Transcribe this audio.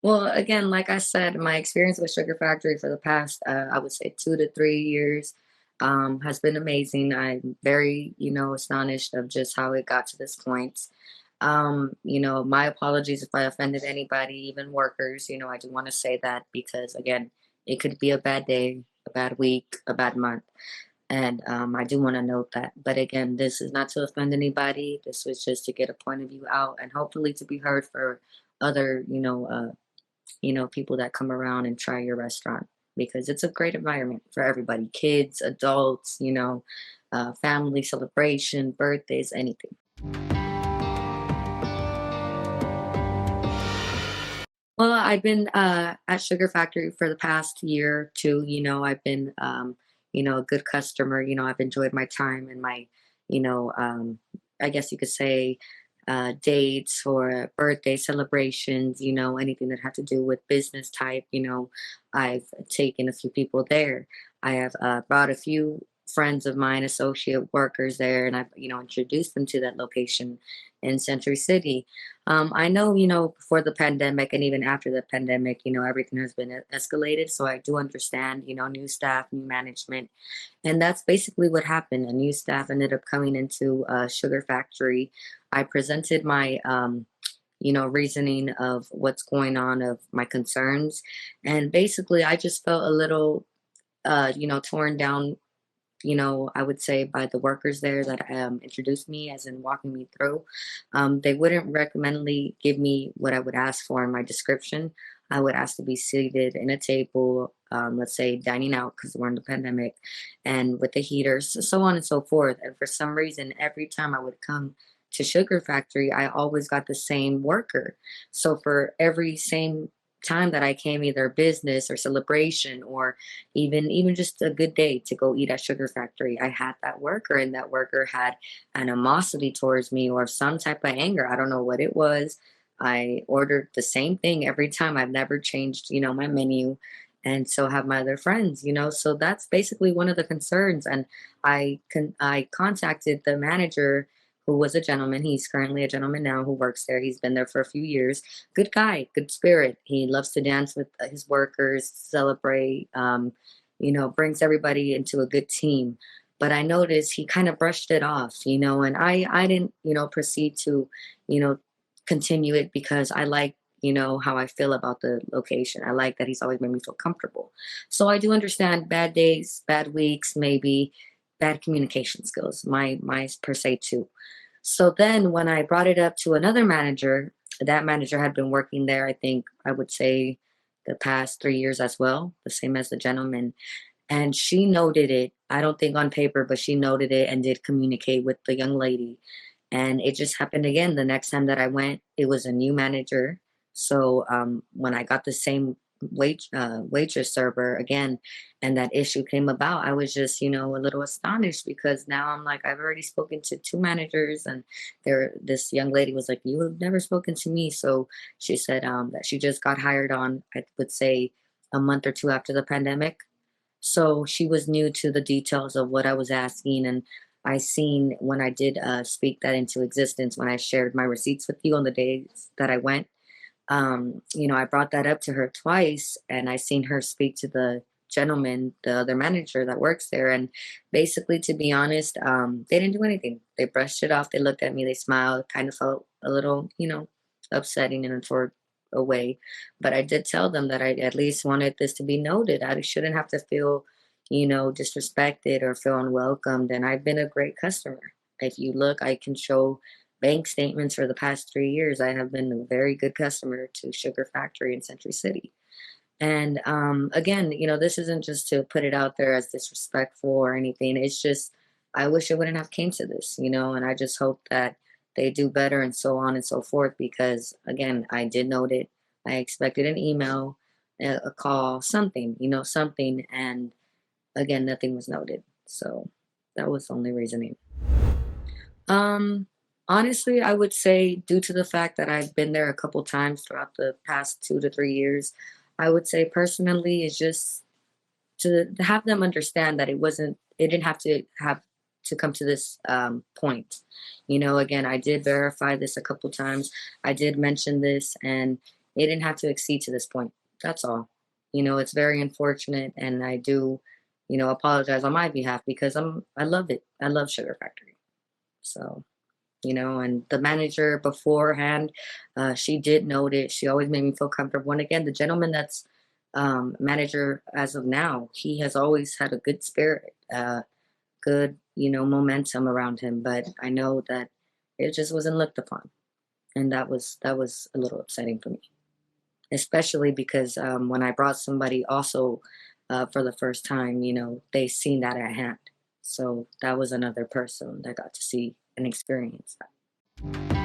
Well, again, like I said, my experience with Sugar Factory for the past, I would say 2 to 3 years, has been amazing. I'm very, astonished of just how it got to this point. My apologies if I offended anybody, even workers. I do want to say that because, again, it could be a bad day, a bad week, a bad month. And I do want to note that. But again, this is not to offend anybody. This was just to get a point of view out and hopefully to be heard for other, people that come around and try your restaurant because it's a great environment for everybody, kids, adults, family celebration, birthdays, anything. Well, I've been at Sugar Factory for the past year or two. I've been, a good customer. I've enjoyed my time and my, you know, um, I guess you could say, dates or birthday celebrations. Anything that had to do with business type. I've taken a few people there. I have brought a few friends of mine, associate workers there, and I've, introduced them to that location in Century City. I know, before the pandemic and even after the pandemic, everything has been escalated. So I do understand, new staff, new management. And that's basically what happened. A new staff ended up coming into Sugar Factory. I presented my, reasoning of what's going on, of my concerns. And basically, I just felt a little, torn down, I would say by the workers there that introduced me, as in walking me through. They wouldn't recommendly give me what I would ask for in my description. I would ask to be seated in a table, let's say dining out because we're in the pandemic, and with the heaters, so on and so forth. And for some reason, every time I would come to Sugar Factory, I always got the same worker. So for every same time that I came, either business or celebration or even just a good day to go eat at Sugar Factory, I had that worker, and that worker had animosity towards me or some type of anger. I don't know what it was. I ordered the same thing every time. I've never changed, my menu. And so have my other friends, So that's basically one of the concerns. And I contacted the manager, who was a gentleman. He's currently a gentleman now who works there. He's been there for a few years. Good guy, good spirit. He loves to dance with his workers, celebrate, brings everybody into a good team. But I noticed he kind of brushed it off, and I didn't, proceed to, you know, continue it because I like, how I feel about the location. I like that he's always made me feel comfortable. So I do understand bad days, bad weeks, maybe bad communication skills, my per se too. So then when I brought it up to another manager, that manager had been working there, I think I would say the past 3 years as well, the same as the gentleman. And she noted it, I don't think on paper, but she noted it and did communicate with the young lady. And it just happened again. The next time that I went, it was a new manager. So when I got the same waitress server again, and that issue came about, I was just, a little astonished because now I'm like, I've already spoken to two managers, and this young lady was like, "You have never spoken to me." So she said that she just got hired on, I would say, a month or two after the pandemic. So she was new to the details of what I was asking, and I seen when I did speak that into existence when I shared my receipts with you on the days that I went. I brought that up to her twice, and I seen her speak to the gentleman, the other manager that works there, and basically, to be honest, they didn't do anything. They brushed it off. They looked at me. They smiled. Kind of felt a little, upsetting in a sort of way. But I did tell them that I at least wanted this to be noted. I shouldn't have to feel, disrespected or feel unwelcomed. And I've been a great customer. If you look, I can show bank statements for the past 3 years. I have been a very good customer to Sugar Factory in Century City. And again, this isn't just to put it out there as disrespectful or anything. It's just I wish it wouldn't have came to this, and I just hope that they do better and so on and so forth. Because again, I did note it. I expected an email, a call, something, something, and again, nothing was noted. So that was the only reasoning. Um, Honestly, I would say due to the fact that I've been there a couple times throughout the past 2 to 3 years, I would say personally is just to have them understand that it didn't have to come to this point. Again, I did verify this a couple times. I did mention this, and it didn't have to exceed to this point. That's all. You know, it's very unfortunate, and I do, apologize on my behalf because I love it. I love Sugar Factory. So, and the manager beforehand, she did note it. She always made me feel comfortable. And again, the gentleman that's manager as of now, he has always had a good spirit, good, momentum around him. But I know that it just wasn't looked upon, and that was a little upsetting for me, especially because when I brought somebody also for the first time, they seen that at hand. So that was another person that got to see and experience that.